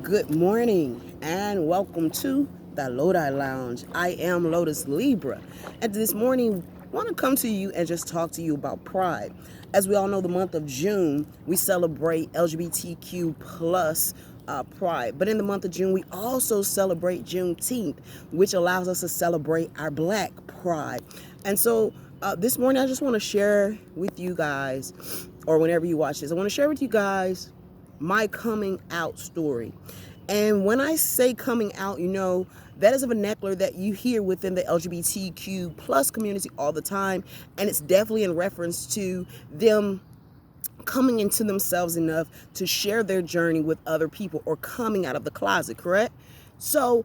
Good morning and welcome to the Loti Lounge. I am Lotus Libra, and this morning I want to come to you and just talk to you about pride. As we all know, the month of June we celebrate LGBTQ plus pride, but in the month of June we also celebrate Juneteenth, which allows us to celebrate our Black pride. And so this morning I just want to share with you guys, or whenever you watch this, I want to share with you guys my coming out story. And when I say coming out, that is a vernacular that you hear within the LGBTQ plus community all the time. And it's definitely in reference to them coming into themselves enough to share their journey with other people or coming out of the closet, correct? So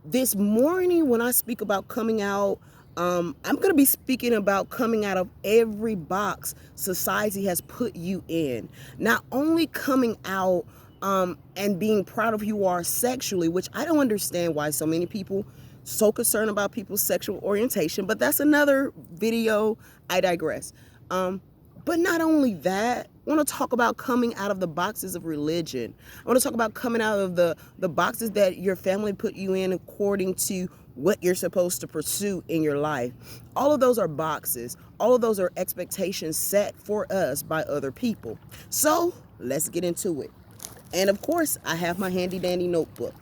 this morning, when I speak about coming out, I'm going to be speaking about coming out of every box society has put you in. Not only coming out and being proud of who you are sexually, which I don't understand why so many people so concerned about people's sexual orientation, but that's another video. I digress. But not only that, I want to talk about coming out of the boxes of religion. I want to talk about coming out of the boxes that your family put you in according to what you're supposed to pursue in your life. All of those are boxes. All of those are expectations set for us by other people. So let's get into it. And of course, I have my handy dandy notebook.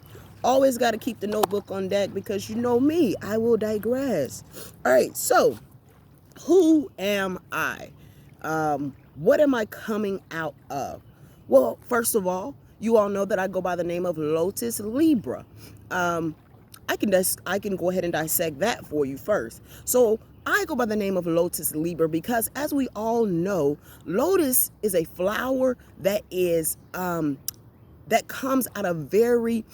Always got to keep the notebook on deck because you know me, I will digress. All right, so who am I? What am I coming out of? Well, first of all, you all know that I go by the name of Lotus Libra. I can go ahead and dissect that for you first. So I go by the name of Lotus Libra because, as we all know, lotus is a flower that comes out of very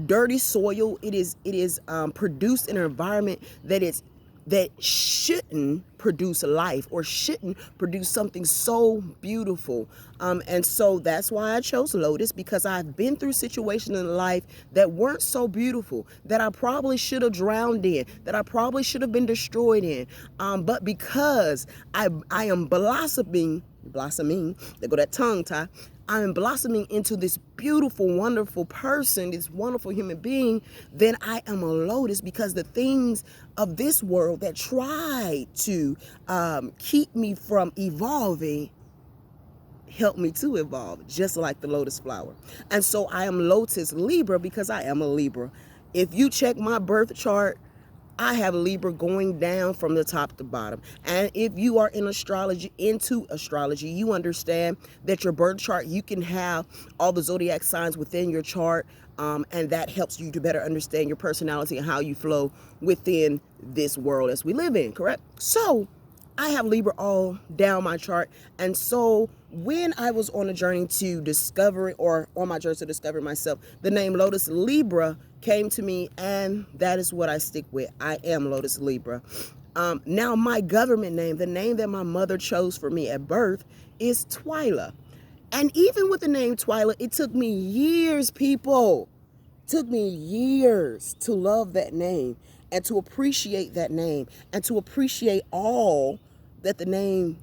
dirty soil. It is produced in an environment that shouldn't produce life or shouldn't produce something so beautiful. And so that's why I chose Lotus, because I've been through situations in life that weren't so beautiful, that I probably should have drowned in, that I probably should have been destroyed in. But because I am blossoming, there go that tongue tie, I am blossoming into this beautiful, wonderful person, this wonderful human being, then I am a lotus, because the things of this world that try to keep me from evolving help me to evolve, just like the lotus flower. And so I am Lotus Libra because I am a Libra. If you check my birth chart, I have Libra going down from the top to bottom. And if you are into astrology, you understand that your birth chart, you can have all the zodiac signs within your chart. And that helps you to better understand your personality and how you flow within this world as we live in, correct? So I have Libra all down my chart. And so when I was on a journey to discover it, or on my journey to discover myself, the name Lotus Libra came to me, and that is what I stick with. I am Lotus Libra. Now my government name, the name that my mother chose for me at birth, is Twyla. And even with the name Twyla, it took me years, people. It took me years to love that name and to appreciate that name and to appreciate all that the name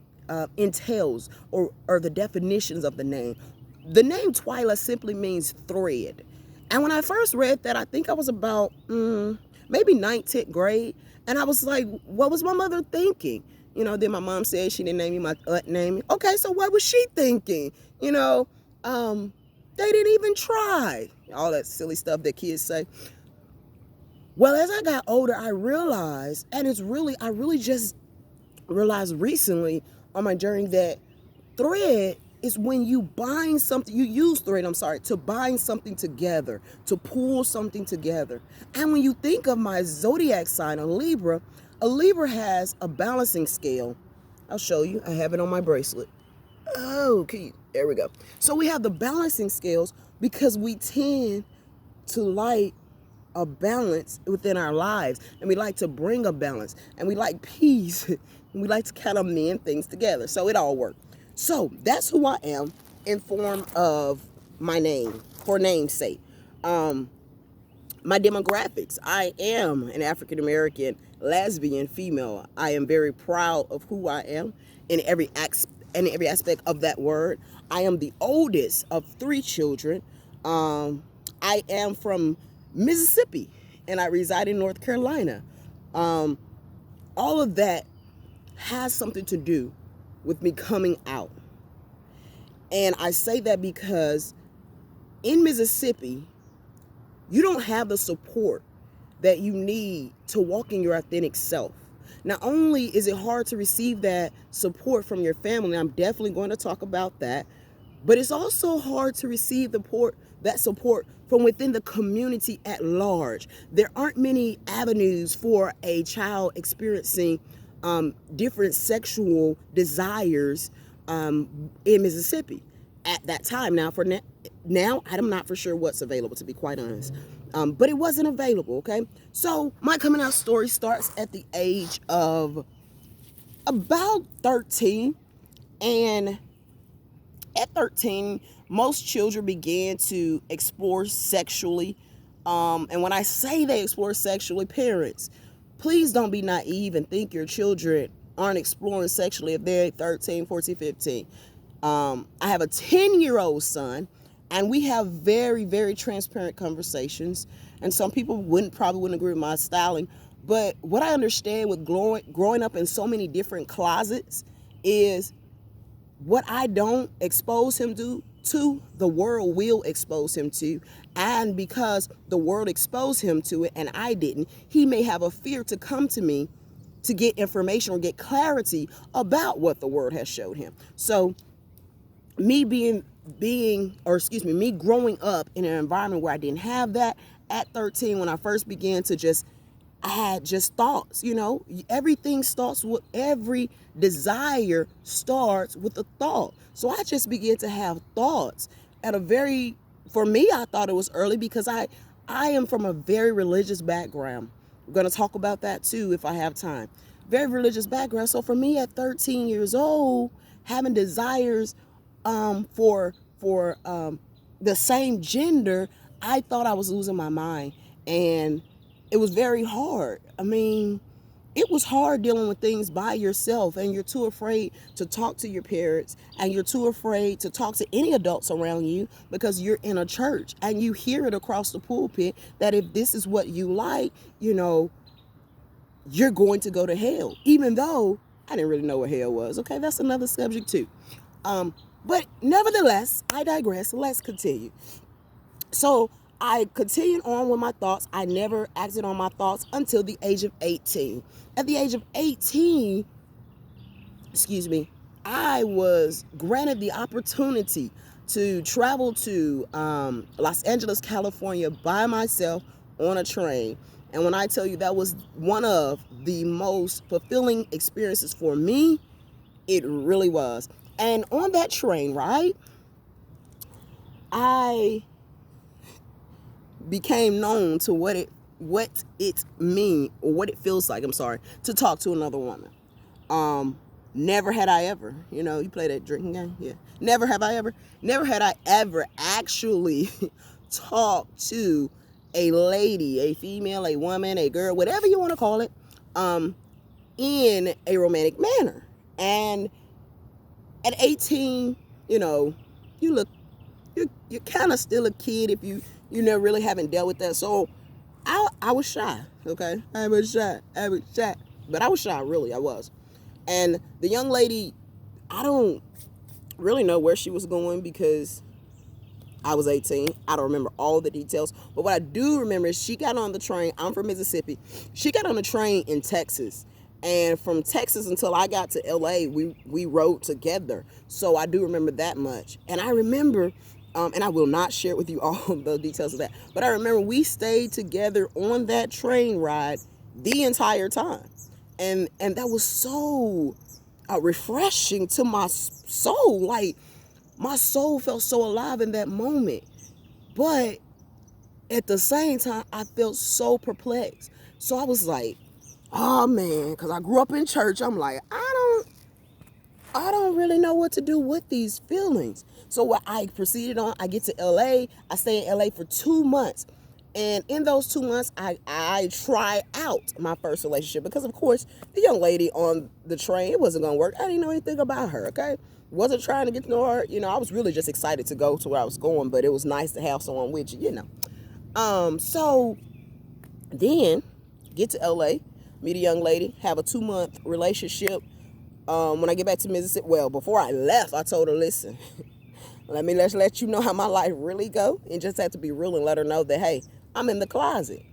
entails, or the definitions of the name. The name Twyla simply means thread. And when I first read that, I think I was about maybe 9th, 10th grade. And I was like, what was my mother thinking? Then my mom said she didn't name me, my aunt named me. Okay, so what was she thinking? They didn't even try. All that silly stuff that kids say. Well, as I got older, I realized, and I really just realized recently on my journey, that thread is when you bind something, you use thread, to bind something together, to pull something together. And when you think of my zodiac sign, a Libra has a balancing scale. I'll show you. I have it on my bracelet. Okay, there we go. So we have the balancing scales because we tend to like a balance within our lives, and we like to bring a balance, and we like peace, and we like to kind of mend things together. So it all works. So that's who I am in form of my name, for namesake. My demographics: I am an African American lesbian female. I am very proud of who I am in every aspect of that word. I am the oldest of 3 children. I am from Mississippi and I reside in North Carolina. Um, all of that has something to do with me coming out. And I say that because in Mississippi, you don't have the support that you need to walk in your authentic self. Not only is it hard to receive that support from your family, I'm definitely going to talk about that, but it's also hard to receive that support from within the community at large. There aren't many avenues for a child experiencing different sexual desires in Mississippi at that time. Now I'm not for sure what's available, to be quite honest. But it wasn't available, okay? So my coming out story starts at the age of about 13. And at 13, most children began to explore sexually. And when I say they explore sexually, parents, please don't be naive and think your children aren't exploring sexually if they're 13, 14, 15. I have a 10-year-old son, and we have very, very transparent conversations. And some people probably wouldn't agree with my styling. But what I understand with growing up in so many different closets is what I don't expose him to, the world will expose him to. And because the world exposed him to it and I didn't, he may have a fear to come to me to get information or get clarity about what the world has showed him. So me me growing up in an environment where I didn't have that at 13, when I first began to I had just thoughts, every desire starts with a thought. So I just began to have thoughts for me, I thought it was early because I am from a very religious background. I'm going to talk about that too if I have time. Very religious background. So for me at 13 years old, having desires for the same gender, I thought I was losing my mind. And it was very hard. I mean, it was hard dealing with things by yourself, and you're too afraid to talk to your parents, and you're too afraid to talk to any adults around you because you're in a church and you hear it across the pulpit that if this is what you like, you're going to go to hell, even though I didn't really know what hell was. Okay, that's another subject too. But nevertheless, I digress. Let's continue. So I continued on with my thoughts. I never acted on my thoughts until the age of 18. At the age of 18, I was granted the opportunity to travel to Los Angeles, California by myself on a train. And when I tell you that was one of the most fulfilling experiences for me, it really was. And on that train ride, I became known to what it feels like, to talk to another woman. Never had I ever, you play that drinking game? Yeah. Never had I ever actually talked to a lady, a female, a woman, a girl, whatever you want to call it, in a romantic manner. And at 18, you're kind of still a kid if you never really haven't dealt with that. So I was shy, okay? I was shy. But I was shy, really, I was. And the young lady, I don't really know where she was going because I was 18. I don't remember all the details. But what I do remember is she got on the train. I'm from Mississippi. She got on the train in Texas. And from Texas until I got to LA, we rode together. So I do remember that much. And I remember, and I will not share with you all the details of that, but I remember we stayed together on that train ride the entire time. And that was so refreshing to my soul. Like, my soul felt so alive in that moment. But at the same time, I felt so perplexed. So I was like, oh man, because I grew up in church. I'm like, I don't really know what to do with these feelings. So what I proceeded on, I get to LA. I stay in LA for 2 months. And in those 2 months, I tried out my first relationship because, of course, the young lady on the train, it wasn't going to work. I didn't know anything about her, okay? Wasn't trying to get to know her. I was really just excited to go to where I was going, but it was nice to have someone with you. So then get to LA, meet a young lady, have a 2-month relationship. When I get back to Mississippi, well, before I left, I told her, listen, let's let you know how my life really go, and just have to be real and let her know that, hey, I'm in the closet.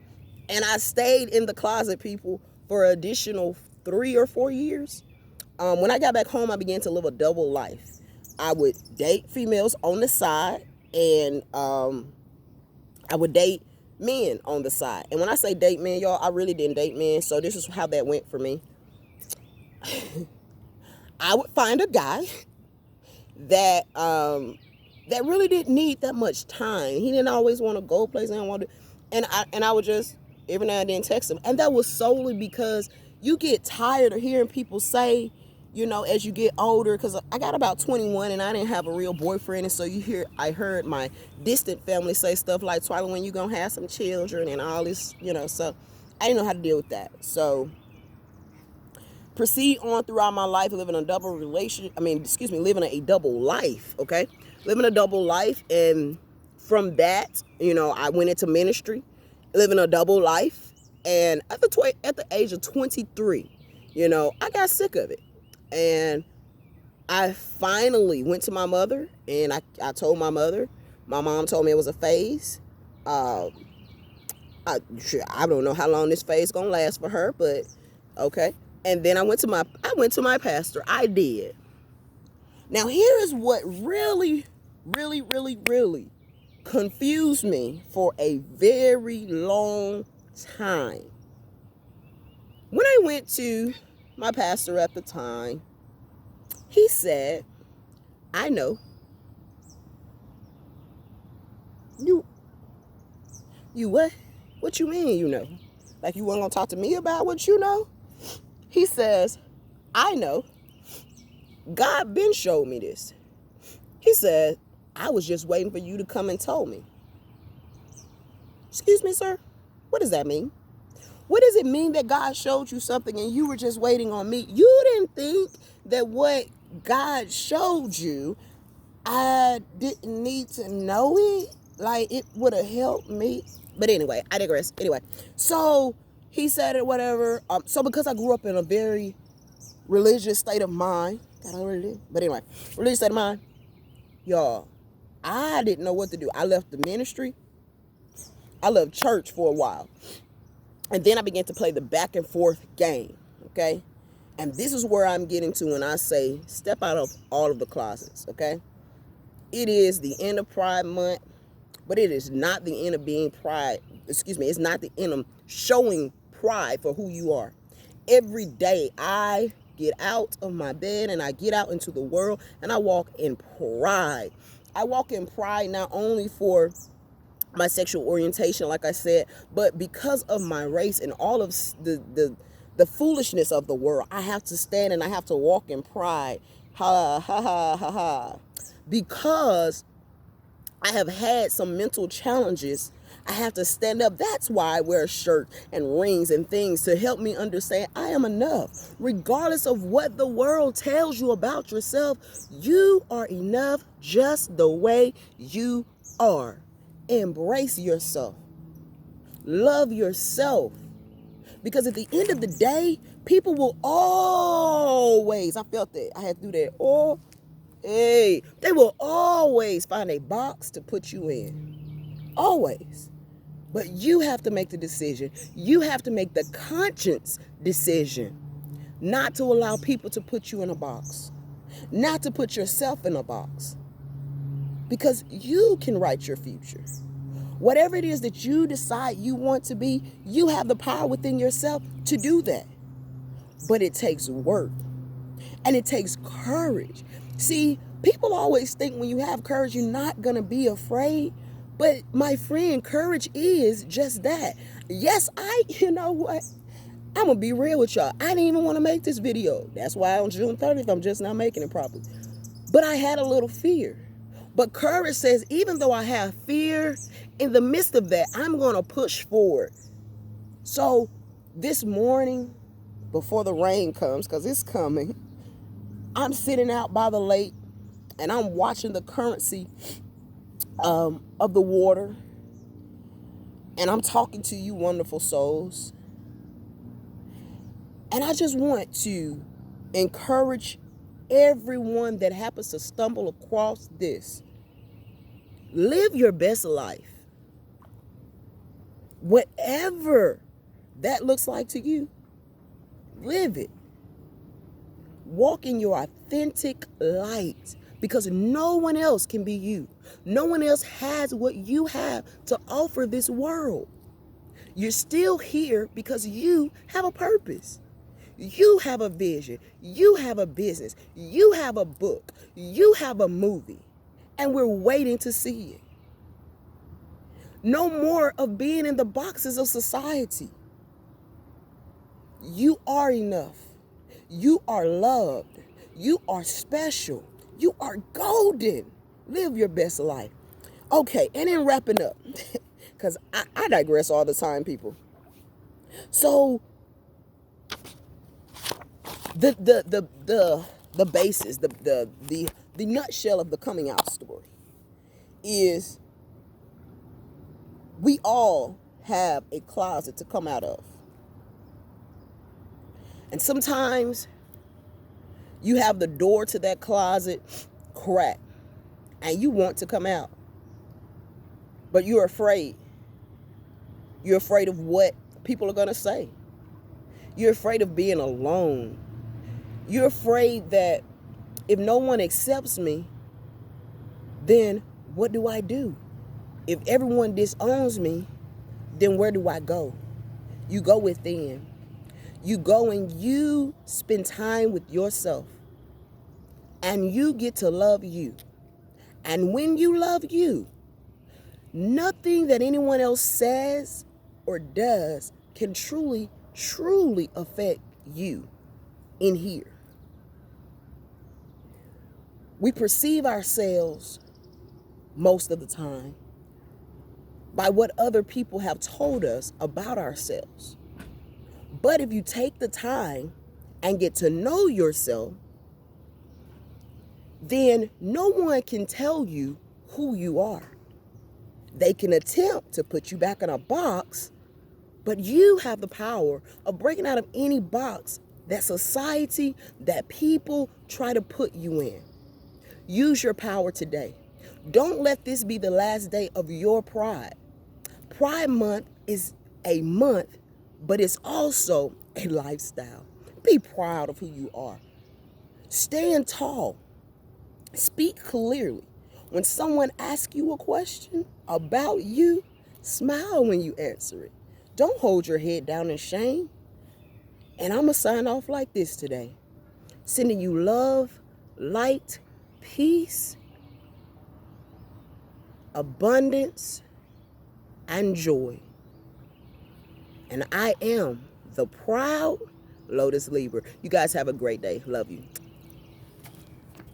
And I stayed in the closet, people, for an additional 3 or 4 years. When I got back home, I began to live a double life. I would date females on the side, and I would date men on the side. And when I say date men, y'all, I really didn't date men. So this is how that went for me. I would find a guy that really didn't need that much time. He didn't always want to go places. And I would just every now and then text him. And that was solely because you get tired of hearing people say, as you get older, because I got about 21 and I didn't have a real boyfriend. And so I heard my distant family say stuff like, Twyla, when you going to have some children and all this, so I didn't know how to deal with that. So proceed on throughout my life living a double living a double life, okay? Living a double life. And from that, I went into ministry, living a double life. And at the age of 23, I got sick of it. And I finally went to my mother, and I told my mother. My mom told me it was a phase. I don't know how long this phase gonna last for her, but okay. And then I went to my pastor. I did. Now here is what really, really, really, really confused me for a very long time. When I went to my pastor at the time, he said, I know. You what? What you mean you know? Like you weren't gonna talk to me about what you know? He says, I know. God been showed me this. He said, I was just waiting for you to come and tell me. Excuse me, sir? What does that mean? What does it mean that God showed you something and you were just waiting on me? You didn't think that what God showed you, I didn't need to know it? Like it would have helped me? But anyway, I digress. Anyway, so he said it, whatever. So because I grew up in a very religious state of mind, God already did. But anyway, religious state of mind, y'all, I didn't know what to do. I left the ministry. I left church for a while. And then I began to play the back and forth game, okay? And this is where I'm getting to when I say step out of all of the closets, okay? It is the end of Pride Month, but it is not the end of being pride. It's not the end of showing pride for who you are. Every day I get out of my bed and I get out into the world and I walk in pride. I walk in pride not only for my sexual orientation, like I said, but because of my race and all of the foolishness of the world, I have to stand and I have to walk in pride. Ha, ha, ha, ha, ha. Because I have had some mental challenges, I have to stand up. That's why I wear a shirt and rings and things to help me understand I am enough. Regardless of what the world tells you about yourself, you are enough just the way you are. Embrace yourself. Love yourself. Because at the end of the day, people will always, I felt that, I had to do that, they will always find a box to put you in. Always. But you have to make the decision. You have to make the conscious decision not to allow people to put you in a box. Not to put yourself in a box. Because you can write your future. Whatever it is that you decide you want to be, you have the power within yourself to do that. But it takes work. And it takes courage. See, people always think when you have courage, you're not going to be afraid. But my friend, courage is just that. Yes, you know what? I'm going to be real with y'all. I didn't even want to make this video. That's why on June 30th, I'm just not making it properly. But I had a little fear. But courage says, even though I have fear, in the midst of that, I'm going to push forward. So this morning, before the rain comes, because it's coming, I'm sitting out by the lake and I'm watching the currency of the water. And I'm talking to you wonderful souls. And I just want to encourage everyone that happens to stumble across this. Live your best life. Whatever that looks like to you, live it. Walk in your authentic light, because no one else can be you. No one else has what you have to offer this world. You're still here because you have a purpose. You have a vision. You have a business. You have a book. You have a movie. And we're waiting to see it. No more of being in the boxes of society. You are enough. You are loved. You are special. You are golden. Live your best life. Okay, and then wrapping up, because I digress all the time, people. So the basis, the nutshell of the coming out story is we all have a closet to come out of. And sometimes you have the door to that closet cracked and you want to come out, but you're afraid. You're afraid of what people are going to say. You're afraid of being alone. You're afraid that if no one accepts me, then what do I do? If everyone disowns me, then where do I go? You go within. You go and you spend time with yourself. And you get to love you. And when you love you, nothing that anyone else says or does can truly affect you in here. We perceive ourselves most of the time by what other people have told us about ourselves. But if you take the time and get to know yourself, then no one can tell you who you are. They can attempt to put you back in a box, but you have the power of breaking out of any box that society, that people try to put you in. Use your power today. Don't let this be the last day of your pride. Pride Month is a month, but it's also a lifestyle. Be proud of who you are. Stand tall. Speak clearly. When someone asks you a question about you, smile when you answer it. Don't hold your head down in shame. And I'm going to sign off like this today. Sending you love, light, peace, abundance, and joy. And I am the proud Lotus Libra. You guys have a great day. Love you.